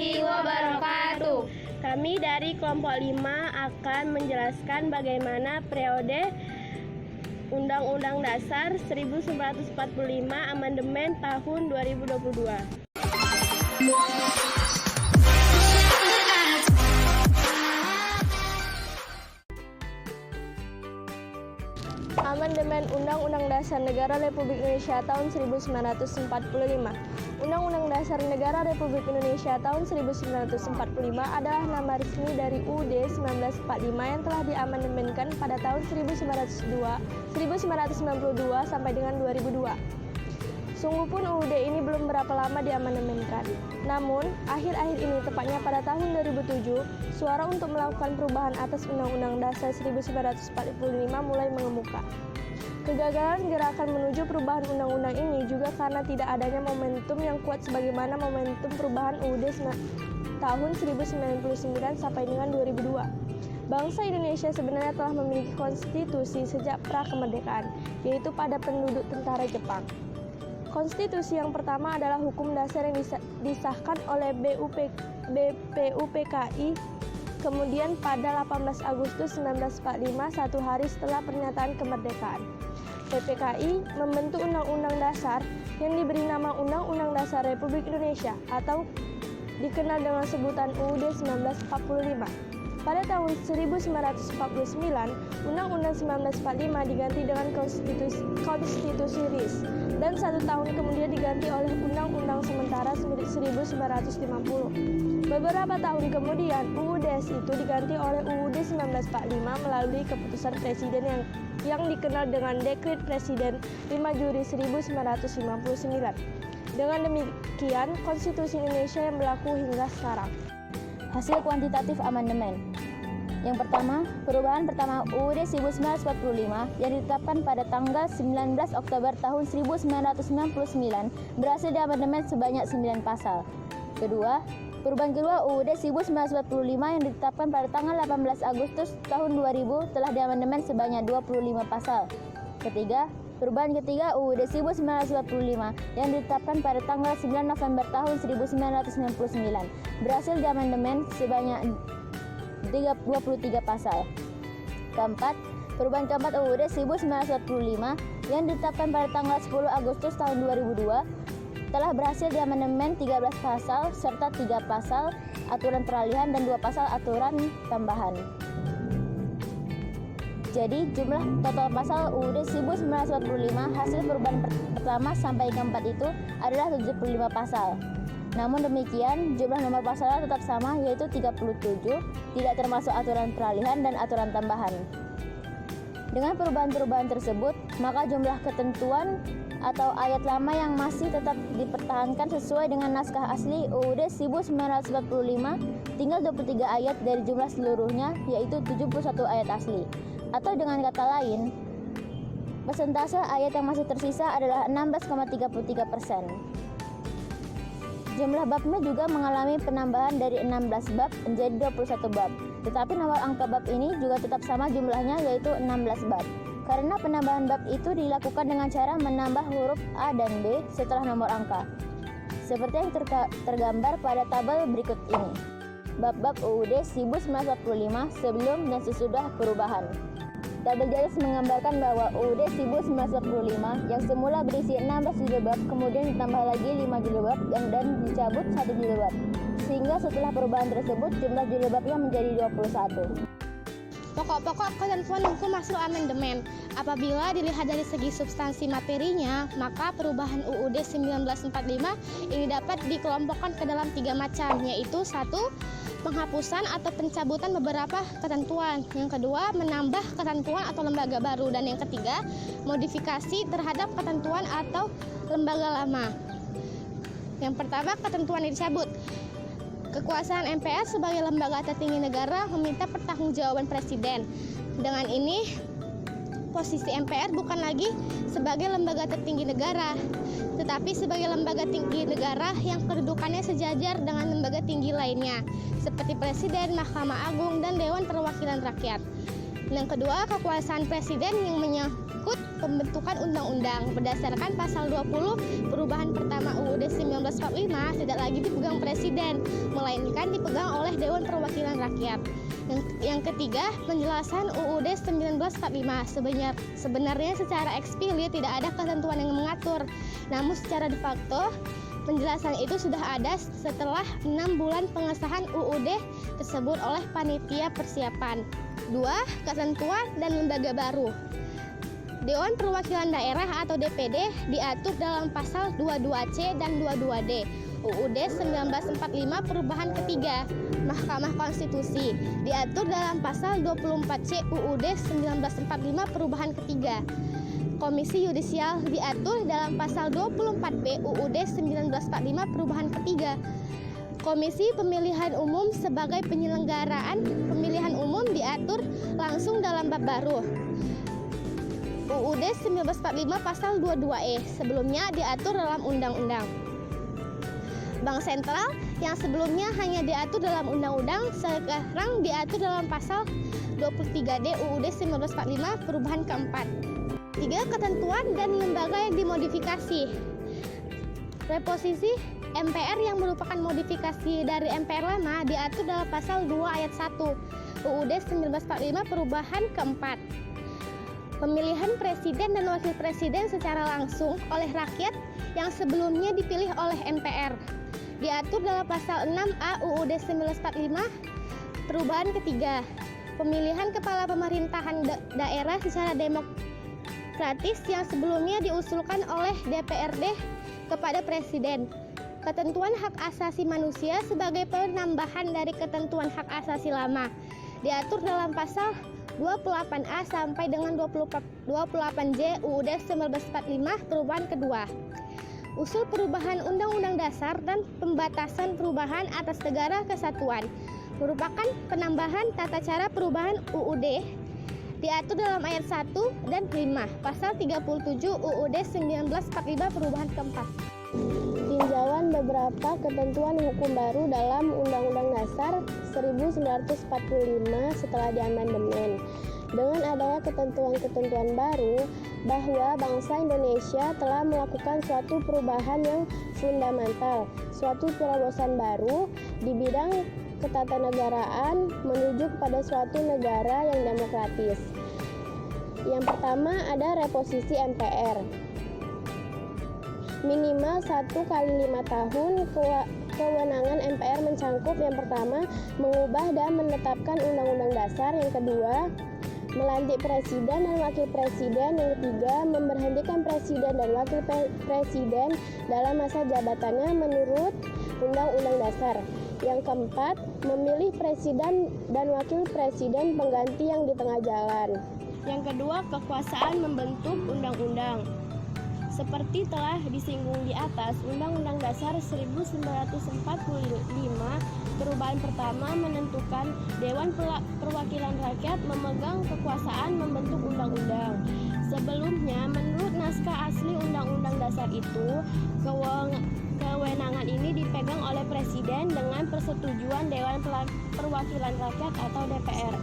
warahmatullahi wabarakatuh. Kami dari kelompok 5 akan menjelaskan bagaimana periode Undang-Undang Dasar 1945 Amandemen tahun 2022. Amandemen Undang-Undang Dasar Negara Republik Indonesia tahun 1945. Undang-Undang Dasar Negara Republik Indonesia tahun 1945 adalah nama resmi dari UUD 1945 yang telah diamandemenkan pada tahun 1992 sampai dengan 2002. Sungguh pun UUD ini belum berapa lama diamandemenkan. Namun, akhir-akhir ini, tepatnya pada tahun 2007, suara untuk melakukan perubahan atas Undang-Undang Dasar 1945 mulai mengemuka. Kegagalan gerakan menuju perubahan undang-undang ini juga karena tidak adanya momentum yang kuat sebagaimana momentum perubahan UUD tahun 1999 sampai dengan 2002. Bangsa Indonesia sebenarnya telah memiliki konstitusi sejak pra-kemerdekaan, yaitu pada penduduk tentara Jepang. Konstitusi yang pertama adalah hukum dasar yang disahkan oleh BPUPKI, kemudian pada 18 Agustus 1945, satu hari setelah pernyataan kemerdekaan. PPKI membentuk Undang-Undang Dasar yang diberi nama Undang-Undang Dasar Republik Indonesia atau dikenal dengan sebutan UUD 1945. Pada tahun 1949, Undang-Undang 1945 diganti dengan Konstitusi RIS dan 1 tahun kemudian diganti oleh Undang-Undang Sementara 1950. Beberapa tahun kemudian, UUD itu diganti oleh UUD 1945 melalui keputusan Presiden yang dikenal dengan Dekret Presiden 5 Juli 1959. Dengan demikian, Konstitusi Indonesia yang berlaku hingga sekarang. Hasil kuantitatif amandemen. Yang pertama, perubahan pertama UUD 1945 yang ditetapkan pada tanggal 19 Oktober tahun 1999 berhasil diamandemen sebanyak 9 pasal. Kedua, perubahan kedua UUD 1945 yang ditetapkan pada tanggal 18 Agustus tahun 2000 telah diamandemen sebanyak 25 pasal. Ketiga, perubahan ketiga UUD 1945 yang ditetapkan pada tanggal 9 November tahun 1999 berhasil diamandemen sebanyak 23 pasal. Keempat, perubahan keempat UUD 1945 yang ditetapkan pada tanggal 10 Agustus tahun 2002 telah berhasil diamandemen 13 pasal serta 3 pasal aturan peralihan dan 2 pasal aturan tambahan. Jadi, jumlah total pasal UUD 1945 hasil perubahan pertama sampai keempat itu adalah 75 pasal. Namun demikian, jumlah nomor pasalnya tetap sama, yaitu 37, tidak termasuk aturan peralihan dan aturan tambahan. Dengan perubahan-perubahan tersebut, maka jumlah ketentuan atau ayat lama yang masih tetap dipertahankan sesuai dengan naskah asli UUD 1945 tinggal 23 ayat dari jumlah seluruhnya, yaitu 71 ayat asli. Atau dengan kata lain, persentase ayat yang masih tersisa adalah 16,33%. Jumlah babnya juga mengalami penambahan dari 16 bab menjadi 21 bab. Tetapi nomor angka bab ini juga tetap sama jumlahnya, yaitu 16 bab. Karena penambahan bab itu dilakukan dengan cara menambah huruf A dan B setelah nomor angka. Seperti yang tergambar pada tabel berikut ini. Bab-bab UUD 1945 sebelum dan sesudah perubahan. Tabel di atas menggambarkan bahwa UUD 1945 yang semula berisi 16 jilbab kemudian ditambah lagi 5 jilbab dan dicabut 1 jilbab. Sehingga setelah perubahan tersebut jumlah jilbabnya menjadi 21. Pokok-pokok ketentuan hukum hasil amandemen. Apabila dilihat dari segi substansi materinya, maka perubahan UUD 1945 ini dapat dikelompokkan ke dalam 3 macam, yaitu 1. Penghapusan atau pencabutan beberapa ketentuan. Yang kedua, menambah ketentuan atau lembaga baru. Dan yang ketiga, modifikasi terhadap ketentuan atau lembaga lama. Yang pertama, ketentuan yang dicabut. Kekuasaan MPR sebagai lembaga tertinggi negara meminta pertanggungjawaban Presiden. Dengan ini, posisi MPR bukan lagi sebagai lembaga tertinggi negara, tetapi sebagai lembaga tinggi negara yang kedudukannya sejajar dengan lembaga tinggi lainnya, seperti Presiden, Mahkamah Agung, dan Dewan Perwakilan Rakyat. Yang kedua, kekuasaan Presiden yang menyangkut pembentukan undang-undang. Berdasarkan pasal 20 perubahan pertama UUD 1945 tidak lagi dipegang presiden, melainkan dipegang oleh Dewan Perwakilan Rakyat. Yang ketiga, penjelasan UUD 1945. Sebenarnya secara eksplisit tidak ada ketentuan yang mengatur, namun secara de facto penjelasan itu sudah ada setelah 6 bulan pengesahan UUD tersebut oleh panitia persiapan. 2. Ketentuan dan lembaga baru. Dewan Perwakilan Daerah atau DPD diatur dalam pasal 22C dan 22D UUD 1945 perubahan ketiga. Mahkamah Konstitusi diatur dalam pasal 24C UUD 1945 perubahan ketiga. Komisi Yudisial diatur dalam pasal 24B UUD 1945 perubahan ketiga. Komisi Pemilihan Umum sebagai penyelenggaraan pemilihan umum diatur langsung dalam bab baru UUD 1945 pasal 22E, sebelumnya diatur dalam undang-undang. Bank Sentral yang sebelumnya hanya diatur dalam undang-undang sekarang diatur dalam pasal 23D UUD 1945 perubahan keempat. 3. Ketentuan dan lembaga yang dimodifikasi. Reposisi MPR yang merupakan modifikasi dari MPR lama diatur dalam pasal 2 ayat 1 UUD 1945 perubahan keempat. Pemilihan presiden dan wakil presiden secara langsung oleh rakyat yang sebelumnya dipilih oleh MPR diatur dalam pasal 6A UUD 1945 perubahan ketiga. Pemilihan kepala pemerintahan daerah secara demokratis yang sebelumnya diusulkan oleh DPRD kepada presiden. Ketentuan hak asasi manusia sebagai penambahan dari ketentuan hak asasi lama diatur dalam pasal 28A sampai dengan 28J UUD 1945 perubahan kedua. Usul perubahan Undang-Undang Dasar dan pembatasan perubahan atas negara kesatuan merupakan penambahan tata cara perubahan UUD diatur dalam ayat 1 dan 5 pasal 37 UUD 1945 perubahan keempat. Tinjauan beberapa ketentuan hukum baru dalam Undang-Undang Dasar 1945 setelah diamandemen. Dengan adanya ketentuan-ketentuan baru bahwa bangsa Indonesia telah melakukan suatu perubahan yang fundamental, suatu terobosan baru di bidang ketatanegaraan menuju kepada suatu negara yang demokratis. Yang pertama ada reposisi MPR. Minimal 1 kali 5 tahun kewenangan MPR mencangkup yang pertama mengubah dan menetapkan undang-undang dasar, yang kedua melantik presiden dan wakil presiden, yang ketiga memberhentikan presiden dan wakil presiden dalam masa jabatannya menurut undang-undang dasar, yang keempat memilih presiden dan wakil presiden pengganti yang di tengah jalan, yang kedua kekuasaan membentuk undang-undang. Seperti telah disinggung di atas, Undang-Undang Dasar 1945 perubahan pertama menentukan Dewan Perwakilan Rakyat memegang kekuasaan membentuk undang-undang. Sebelumnya, menurut naskah asli Undang-Undang Dasar itu, kewenangan ini dipegang oleh Presiden dengan persetujuan Dewan Perwakilan Rakyat atau DPR.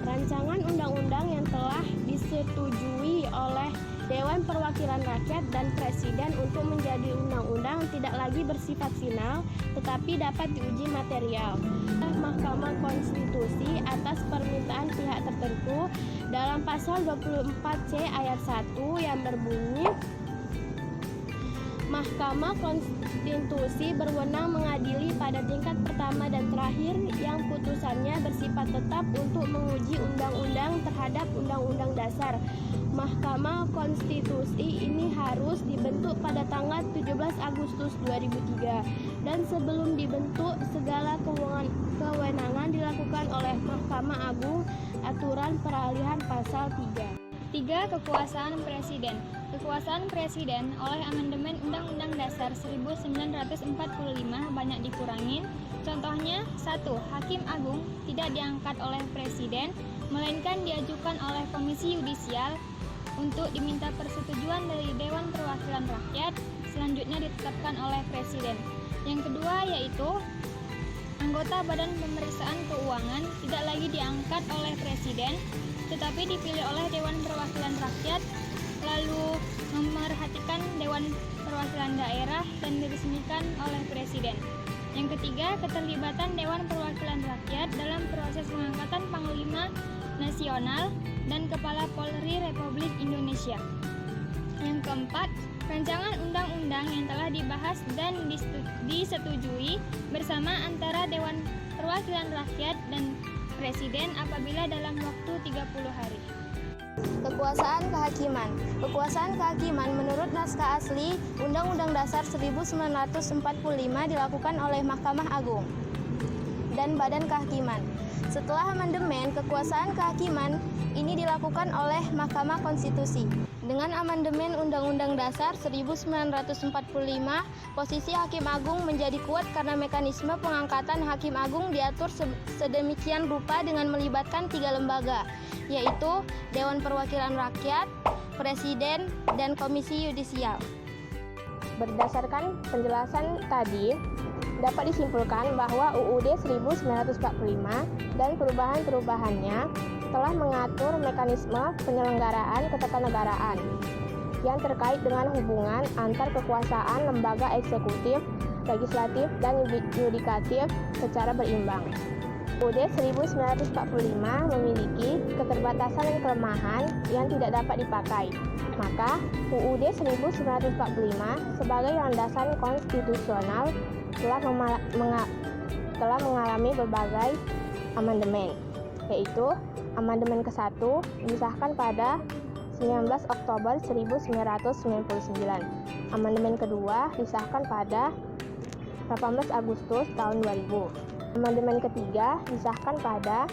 Rancangan undang-undang yang telah disetujui oleh Dewan Perwakilan Rakyat dan Presiden untuk menjadi undang-undang tidak lagi bersifat final, tetapi dapat diuji material oleh Mahkamah Konstitusi atas permintaan pihak tertentu dalam pasal 24C ayat 1 yang berbunyi, Mahkamah Konstitusi berwenang mengadili pada tingkat pertama dan terakhir yang putusannya bersifat tetap untuk menguji undang-undang terhadap undang-undang dasar. Mahkamah Konstitusi ini harus dibentuk pada tanggal 17 Agustus 2003 dan sebelum dibentuk segala kewenangan dilakukan oleh Mahkamah Agung. Aturan peralihan pasal 3. Kekuasaan Presiden. Kekuasaan Presiden oleh amandemen Undang-Undang Dasar 1945 banyak dikurangin. Contohnya, 1. Hakim Agung tidak diangkat oleh Presiden, melainkan diajukan oleh Komisi Yudisial untuk diminta persetujuan dari Dewan Perwakilan Rakyat, selanjutnya ditetapkan oleh Presiden. Yang kedua yaitu anggota Badan Pemeriksaan Keuangan tidak lagi diangkat oleh Presiden, tetapi dipilih oleh Dewan Perwakilan Rakyat lalu memerhatikan Dewan Perwakilan Daerah dan diresmikan oleh Presiden. Yang ketiga, keterlibatan Dewan Perwakilan Rakyat dalam proses pengangkatan Panglima Nasional dan Kepala Polri Republik Indonesia. Yang keempat, rancangan undang-undang yang telah dibahas dan disetujui bersama antara Dewan Perwakilan Rakyat dan Presiden apabila dalam waktu 30 hari. Kekuasaan kehakiman. Kekuasaan kehakiman menurut naskah asli Undang-Undang Dasar 1945 dilakukan oleh Mahkamah Agung dan Badan Kehakiman. Setelah amandemen, kekuasaan kehakiman ini dilakukan oleh Mahkamah Konstitusi. Dengan amandemen Undang-Undang Dasar 1945, posisi Hakim Agung menjadi kuat karena mekanisme pengangkatan Hakim Agung diatur sedemikian rupa dengan melibatkan 3 lembaga, yaitu Dewan Perwakilan Rakyat, Presiden, dan Komisi Yudisial. Berdasarkan penjelasan tadi, dapat disimpulkan bahwa UUD 1945 dan perubahan-perubahannya telah mengatur mekanisme penyelenggaraan ketatanegaraan yang terkait dengan hubungan antar kekuasaan lembaga eksekutif, legislatif, dan yudikatif secara berimbang. UUD 1945 memiliki keterbatasan dan kelemahan yang tidak dapat dipakai. Maka, UUD 1945 sebagai landasan konstitusional telah mengalami berbagai amandemen, yaitu amandemen ke-1 disahkan pada 19 Oktober 1999. Amandemen kedua disahkan pada 18 Agustus tahun 2000. Amandemen ketiga disahkan pada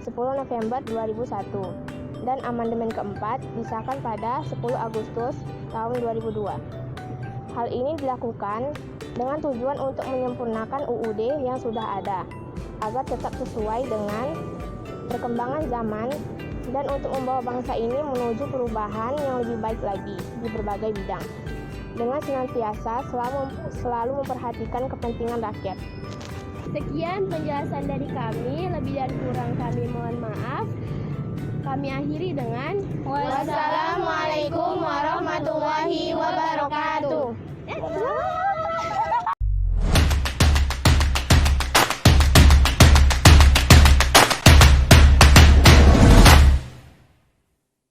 10 November 2001 dan amandemen keempat disahkan pada 10 Agustus tahun 2002. Hal ini dilakukan dengan tujuan untuk menyempurnakan UUD yang sudah ada agar tetap sesuai dengan perkembangan zaman dan untuk membawa bangsa ini menuju perubahan yang lebih baik lagi di berbagai bidang dengan senantiasa selalu memperhatikan kepentingan rakyat. Sekian penjelasan dari kami, lebih dan kurang kami mohon maaf. Kami akhiri dengan wassalamualaikum warahmatullahi wabarakatuh.